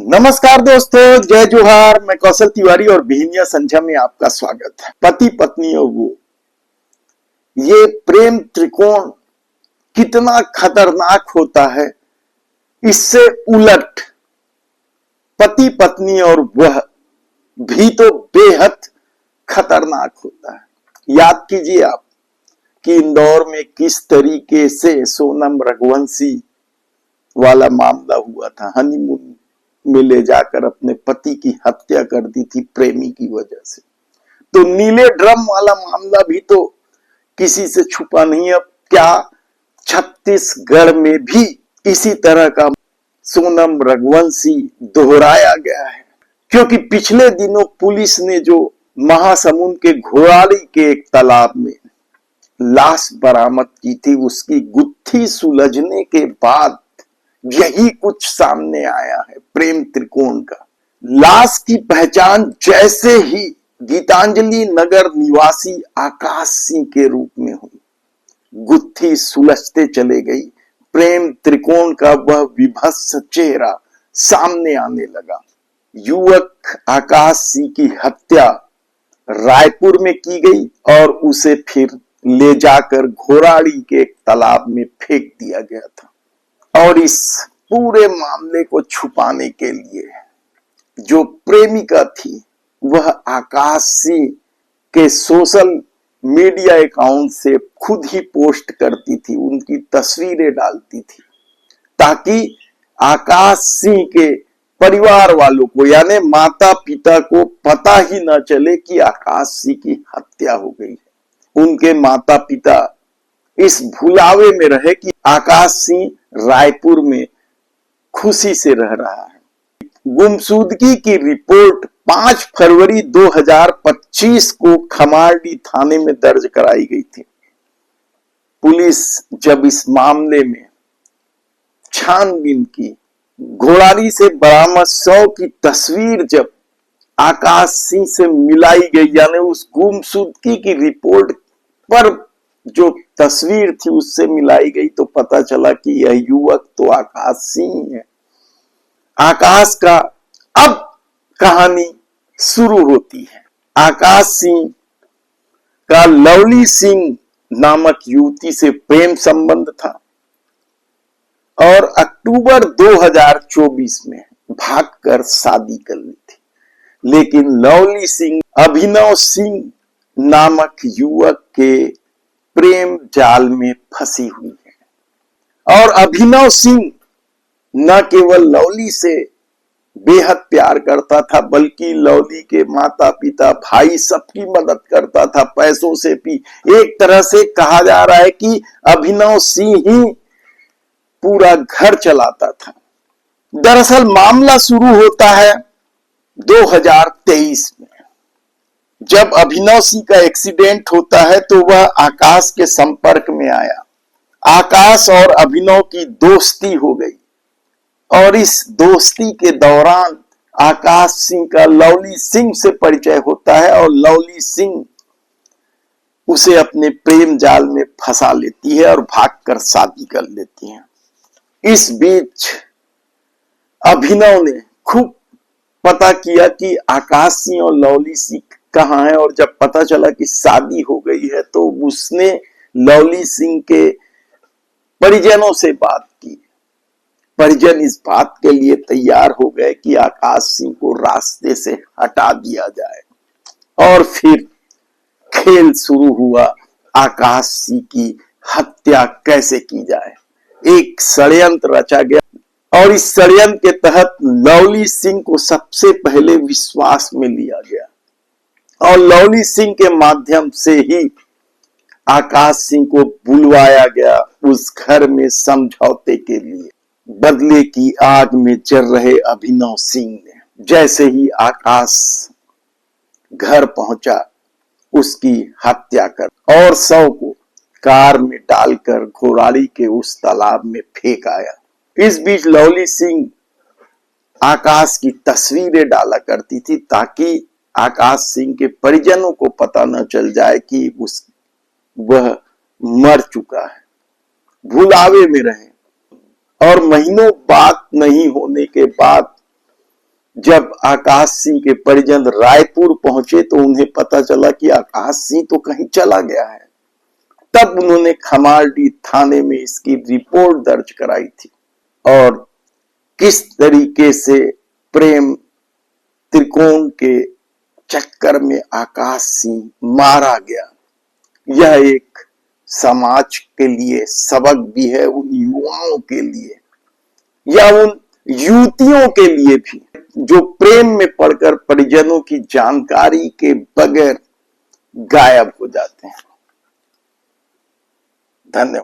नमस्कार दोस्तों, जय जोहार। मैं कौशल तिवारी और बिहनिया संध्या में आपका स्वागत है। पति पत्नी और वो ये प्रेम त्रिकोण कितना खतरनाक होता है, इससे उलट पति पत्नी और वह भी तो बेहद खतरनाक होता है। याद कीजिए आप कि इंदौर में किस तरीके से सोनम रघुवंशी वाला मामला हुआ था। हनीमून में ले जाकर अपने पति की हत्या कर दी थी प्रेमी की वजह से। तो नीले ड्रम वाला मामला भी तो किसी से छुपा नहीं। अब क्या छत्तीसगढ़ में भी इसी तरह का सोनम रघुवंशी दोहराया गया है? क्योंकि पिछले दिनों पुलिस ने जो महासमुंद के घोड़ारी के एक तालाब में लाश बरामद की थी, उसकी गुत्थी सुलझने के बाद यही कुछ सामने आया है प्रेम त्रिकोण का। लाश की पहचान जैसे ही गीतांजलि नगर निवासी आकाश सिंह के रूप में हुई, गुत्थी सुलझते चले गई। प्रेम त्रिकोण का वह विभत्स चेहरा सामने आने लगा। युवक आकाश सिंह की हत्या रायपुर में की गई और उसे फिर ले जाकर घोड़ारी के तालाब में फेंक दिया गया था। और इस पूरे मामले को छुपाने के लिए जो प्रेमिका थी, वह आकाश सिंह के सोशल मीडिया अकाउंट से खुद ही पोस्ट करती थी, उनकी तस्वीरें डालती थी, ताकि आकाश सिंह के परिवार वालों को यानी माता पिता को पता ही न चले कि आकाश सिंह की हत्या हो गई है। उनके माता पिता इस भुलावे में रहे कि आकाश सिंह रायपुर में खुशी से रह रहा है। गुमशुदगी की रिपोर्ट 5 फरवरी 2025 को खमारडी थाने में दर्ज कराई गई थी। पुलिस जब इस मामले में छानबीन की, घोड़ारी से बरामद 100 की तस्वीर जब आकाश सिंह से मिलाई गई, यानी उस गुमशुदगी की रिपोर्ट पर जो तस्वीर थी उससे मिलाई गई, तो पता चला कि यह युवक तो आकाश सिंह है। आकाश का अब कहानी शुरू होती है। आकाश सिंह का लवली सिंह नामक युवती से प्रेम संबंध था और अक्टूबर 2024 में भागकर शादी कर ली थी। लेकिन लवली सिंह अभिनव सिंह नामक युवक के प्रेम जाल में फंसी हुई है। और अभिनव सिंह न केवल लवली से बेहद प्यार करता था, बल्कि लवली के माता पिता भाई सबकी मदद करता था, पैसों से भी। एक तरह से कहा जा रहा है कि अभिनव सिंह ही पूरा घर चलाता था। दरअसल मामला शुरू होता है 2023 में। जब अभिनव सिंह का एक्सीडेंट होता है तो वह आकाश के संपर्क में आया। आकाश और अभिनव की दोस्ती हो गई और इस दोस्ती के दौरान आकाश सिंह का लवली सिंह से परिचय होता है और लवली सिंह उसे अपने प्रेम जाल में फंसा लेती है और भागकर शादी कर लेती है। इस बीच अभिनव ने खूब पता किया कि आकाश सिंह और लवली सिंह कहाँ है, और जब पता चला कि शादी हो गई है तो उसने लवली सिंह के परिजनों से बात की। परिजन इस बात के लिए तैयार हो गए कि आकाश सिंह को रास्ते से हटा दिया जाए। और फिर खेल शुरू हुआ, आकाश सिंह की हत्या कैसे की जाए। एक षड्यंत्र रचा गया और इस षड्यंत्र के तहत लवली सिंह को सबसे पहले विश्वास में लिया गया और लवली सिंह के माध्यम से ही आकाश सिंह को बुलवाया गया उस घर में समझौते के लिए। बदले की आग में जल रहे अभिनव सिंह ने जैसे ही आकाश घर पहुंचा, उसकी हत्या कर और शव को कार में डालकर घोड़ारी के उस तालाब में फेंक आया। इस बीच लवली सिंह आकाश की तस्वीरें डाला करती थी ताकि आकाश सिंह के परिजनों को पता न चल जाए कि वह मर चुका है, भुलावे में रहे। और महीनों बात नहीं होने के बाद जब आकाश सिंह के परिजन रायपुर पहुंचे तो उन्हें पता चला कि आकाश सिंह तो कहीं चला गया है। तब उन्होंने खमारडी थाने में इसकी रिपोर्ट दर्ज कराई थी और किस तरीके से प्रेम त्रिकोण के चक्कर में आकाश सिंह मारा गया, यह एक समाज के लिए सबक भी है, उन युवाओं के लिए या उन युवतियों के लिए भी जो प्रेम में पड़कर परिजनों की जानकारी के बगैर गायब हो जाते हैं। धन्यवाद।